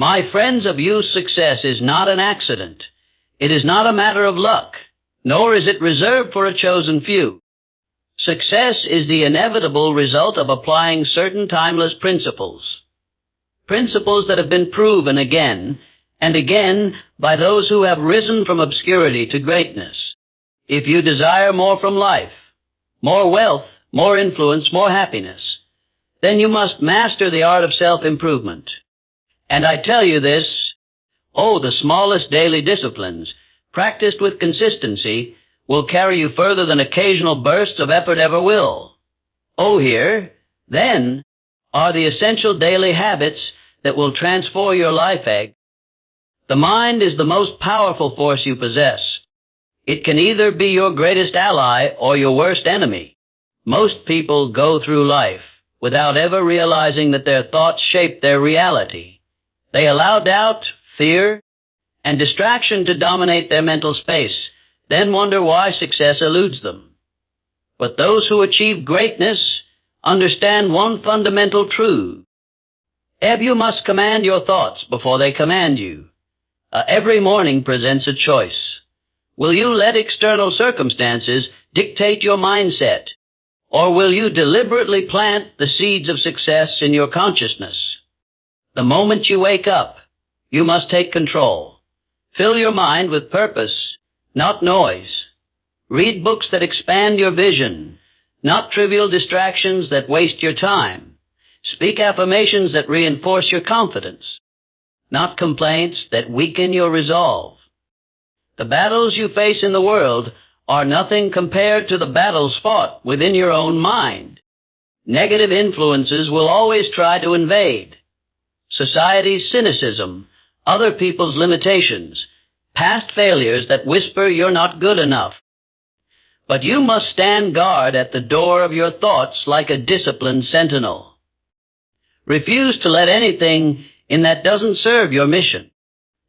My friends, abuse success is not an accident. It is not a matter of luck, nor is it reserved for a chosen few. Success is the inevitable result of applying certain timeless principles. Principles that have been proven again and again by those who have risen from obscurity to greatness. If you desire more from life, more wealth, more influence, more happiness, then you must master the art of self-improvement. And I tell you this, the smallest daily disciplines, practiced with consistency, will carry you further than occasional bursts of effort ever will. Here, then, are the essential daily habits that will transform your life egg. The mind is the most powerful force you possess. It can either be your greatest ally or your worst enemy. Most people go through life without ever realizing that their thoughts shape their reality. They allow doubt, fear, and distraction to dominate their mental space, then wonder why success eludes them. But those who achieve greatness understand one fundamental truth. You must command your thoughts before they command you. Every morning presents a choice. Will you let external circumstances dictate your mindset, or will you deliberately plant the seeds of success in your consciousness? The moment you wake up, you must take control. Fill your mind with purpose, not noise. Read books that expand your vision, not trivial distractions that waste your time. Speak affirmations that reinforce your confidence, not complaints that weaken your resolve. The battles you face in the world are nothing compared to the battles fought within your own mind. Negative influences will always try to invade. Society's cynicism, other people's limitations, past failures that whisper you're not good enough. But you must stand guard at the door of your thoughts like a disciplined sentinel. Refuse to let anything in that doesn't serve your mission.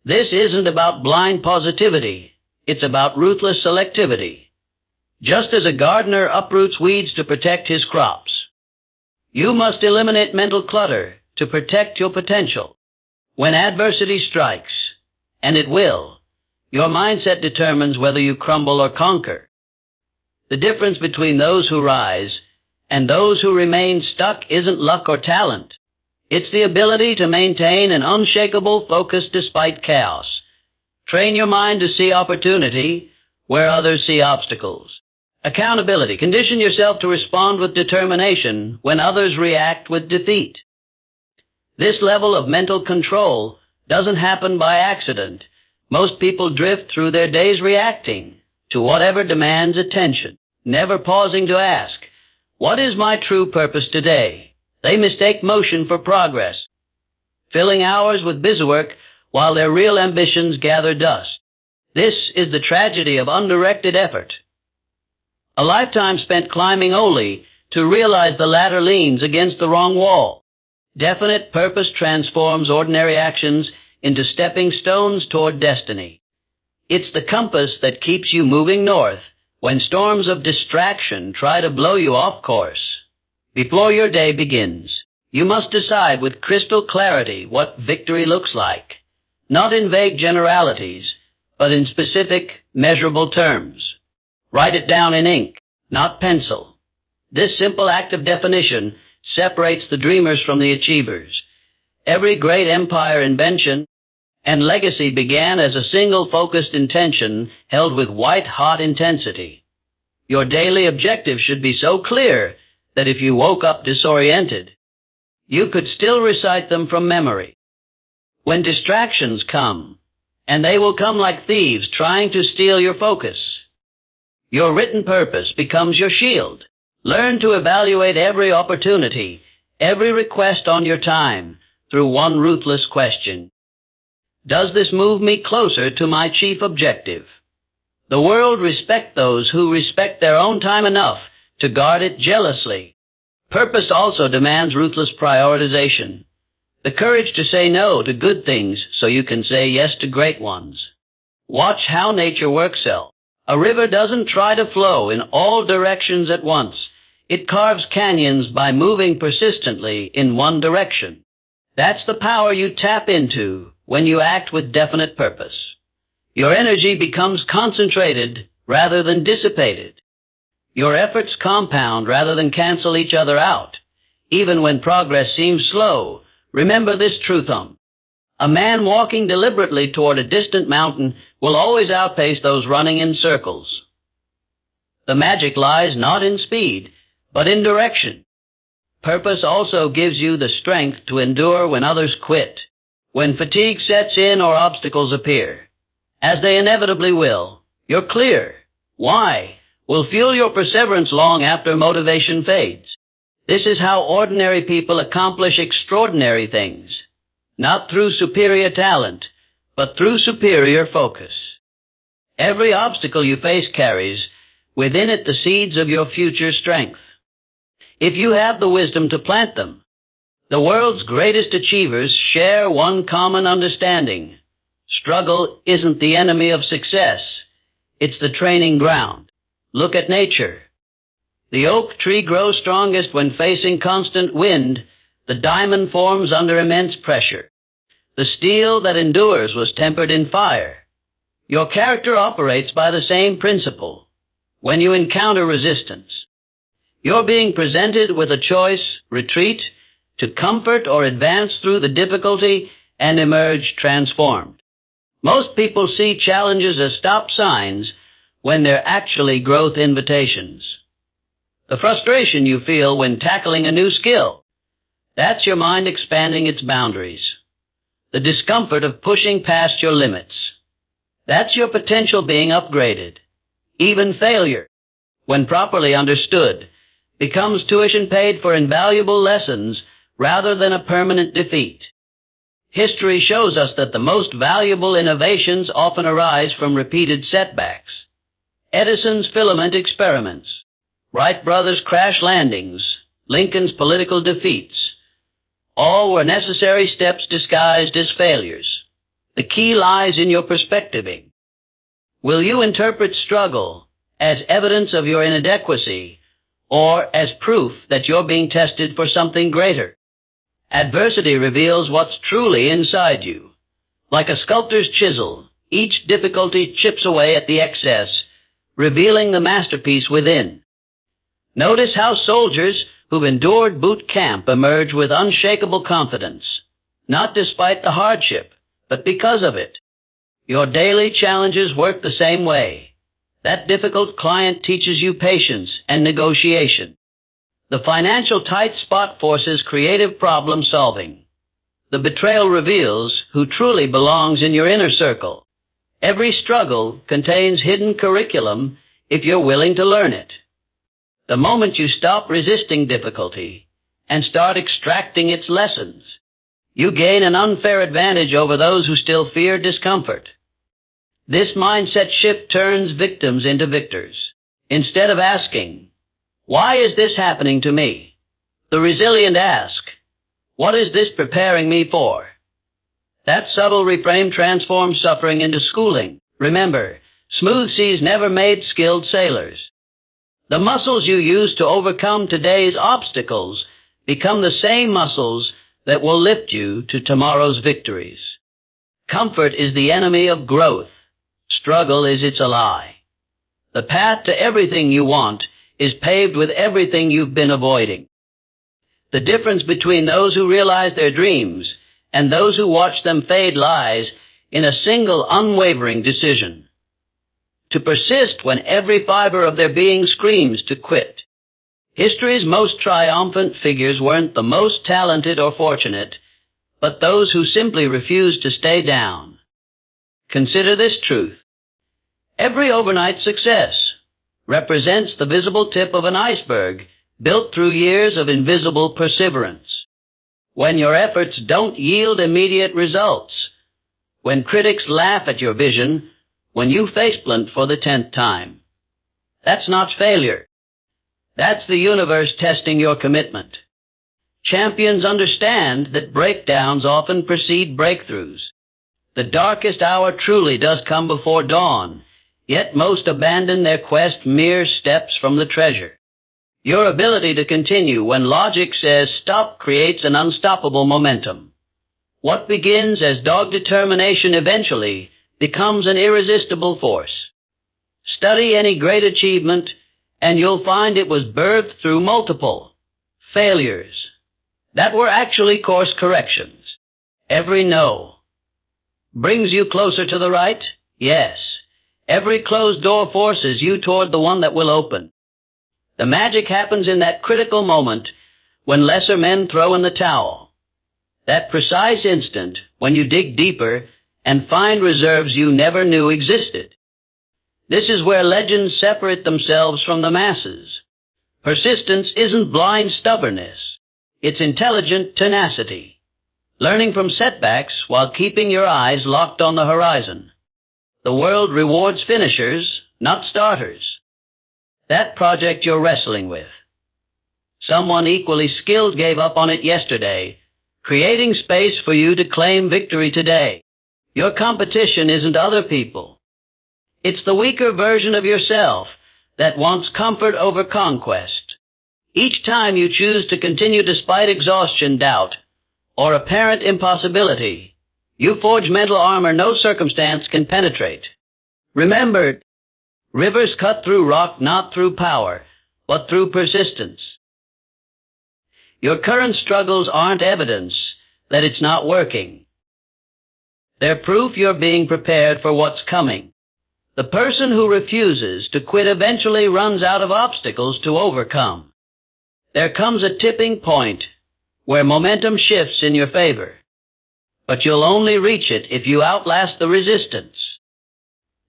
This isn't about blind positivity. It's about ruthless selectivity. Just as a gardener uproots weeds to protect his crops, you must eliminate mental clutter to protect your potential. When adversity strikes, and it will, your mindset determines whether you crumble or conquer. The difference between those who rise and those who remain stuck isn't luck or talent. It's the ability to maintain an unshakable focus despite chaos. Train your mind to see opportunity where others see obstacles. Accountability. Condition yourself to respond with determination when others react with defeat. This level of mental control doesn't happen by accident. Most people drift through their days reacting to whatever demands attention, never pausing to ask, what is my true purpose today? They mistake motion for progress, filling hours with busywork while their real ambitions gather dust. This is the tragedy of undirected effort. A lifetime spent climbing only to realize the ladder leans against the wrong wall. Definite purpose transforms ordinary actions into stepping stones toward destiny. It's the compass that keeps you moving north when storms of distraction try to blow you off course. Before your day begins, you must decide with crystal clarity what victory looks like, not in vague generalities, but in specific, measurable terms. Write it down in ink, not pencil. This simple act of definition separates the dreamers from the achievers. Every great empire, invention, and legacy began as a single focused intention held with white-hot intensity. Your daily objective should be so clear that if you woke up disoriented, you could still recite them from memory. When distractions come, and they will come like thieves trying to steal your focus, your written purpose becomes your shield. Learn to evaluate every opportunity, every request on your time, through one ruthless question. Does this move me closer to my chief objective? The world respects those who respect their own time enough to guard it jealously. Purpose also demands ruthless prioritization. The courage to say no to good things so you can say yes to great ones. Watch how nature works out. A river doesn't try to flow in all directions at once. It carves canyons by moving persistently in one direction. That's the power you tap into when you act with definite purpose. Your energy becomes concentrated rather than dissipated. Your efforts compound rather than cancel each other out. Even when progress seems slow, remember this truth. A man walking deliberately toward a distant mountain will always outpace those running in circles. The magic lies not in speed, but in direction. Purpose also gives you the strength to endure when others quit, when fatigue sets in or obstacles appear. As they inevitably will, your clear why will fuel your perseverance long after motivation fades. This is how ordinary people accomplish extraordinary things, not through superior talent, but through superior focus. Every obstacle you face carries within it the seeds of your future strength, if you have the wisdom to plant them. The world's greatest achievers share one common understanding. Struggle isn't the enemy of success. It's the training ground. Look at nature. The oak tree grows strongest when facing constant wind. The diamond forms under immense pressure. The steel that endures was tempered in fire. Your character operates by the same principle. When you encounter resistance, you're being presented with a choice: retreat, to comfort, or advance through the difficulty and emerge transformed. Most people see challenges as stop signs when they're actually growth invitations. The frustration you feel when tackling a new skill, that's your mind expanding its boundaries. The discomfort of pushing past your limits, that's your potential being upgraded. Even failure, when properly understood, becomes tuition paid for invaluable lessons rather than a permanent defeat. History shows us that the most valuable innovations often arise from repeated setbacks. Edison's filament experiments, Wright brothers' crash landings, Lincoln's political defeats, all were necessary steps disguised as failures. The key lies in your perspectiving. Will you interpret struggle as evidence of your inadequacy or as proof that you're being tested for something greater? Adversity reveals what's truly inside you. Like a sculptor's chisel, each difficulty chips away at the excess, revealing the masterpiece within. Notice how soldiers who've endured boot camp emerge with unshakable confidence, not despite the hardship, but because of it. Your daily challenges work the same way. That difficult client teaches you patience and negotiation. The financial tight spot forces creative problem solving. The betrayal reveals who truly belongs in your inner circle. Every struggle contains hidden curriculum if you're willing to learn it. The moment you stop resisting difficulty and start extracting its lessons, you gain an unfair advantage over those who still fear discomfort. This mindset shift turns victims into victors. Instead of asking, "Why is this happening to me?" the resilient ask, "What is this preparing me for?" That subtle reframe transforms suffering into schooling. Remember, smooth seas never made skilled sailors. The muscles you use to overcome today's obstacles become the same muscles that will lift you to tomorrow's victories. Comfort is the enemy of growth. Struggle is its ally. The path to everything you want is paved with everything you've been avoiding. The difference between those who realize their dreams and those who watch them fade lies in a single unwavering decision: to persist when every fiber of their being screams to quit. History's most triumphant figures weren't the most talented or fortunate, but those who simply refused to stay down. Consider this truth. Every overnight success represents the visible tip of an iceberg built through years of invisible perseverance. When your efforts don't yield immediate results, when critics laugh at your vision, when you faceplant for the 10th time, that's not failure. That's the universe testing your commitment. Champions understand that breakdowns often precede breakthroughs. The darkest hour truly does come before dawn, yet most abandon their quest mere steps from the treasure. Your ability to continue when logic says stop creates an unstoppable momentum. What begins as dogged determination eventually becomes an irresistible force. Study any great achievement, and you'll find it was birthed through multiple failures that were actually course corrections. Every no brings you closer to the right? Yes. Every closed door forces you toward the one that will open. The magic happens in that critical moment when lesser men throw in the towel. That precise instant when you dig deeper and find reserves you never knew existed. This is where legends separate themselves from the masses. Persistence isn't blind stubbornness. It's intelligent tenacity. Learning from setbacks while keeping your eyes locked on the horizon. The world rewards finishers, not starters. That project you're wrestling with. Someone equally skilled gave up on it yesterday, creating space for you to claim victory today. Your competition isn't other people. It's the weaker version of yourself that wants comfort over conquest. Each time you choose to continue despite exhaustion, doubt, or apparent impossibility, you forge mental armor no circumstance can penetrate. Remember, rivers cut through rock not through power, but through persistence. Your current struggles aren't evidence that it's not working. They're proof you're being prepared for what's coming. The person who refuses to quit eventually runs out of obstacles to overcome. There comes a tipping point where momentum shifts in your favor. But you'll only reach it if you outlast the resistance.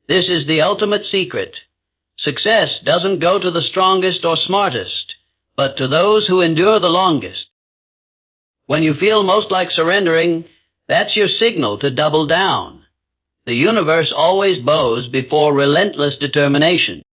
This is the ultimate secret. Success doesn't go to the strongest or smartest, but to those who endure the longest. When you feel most like surrendering, that's your signal to double down. The universe always bows before relentless determination.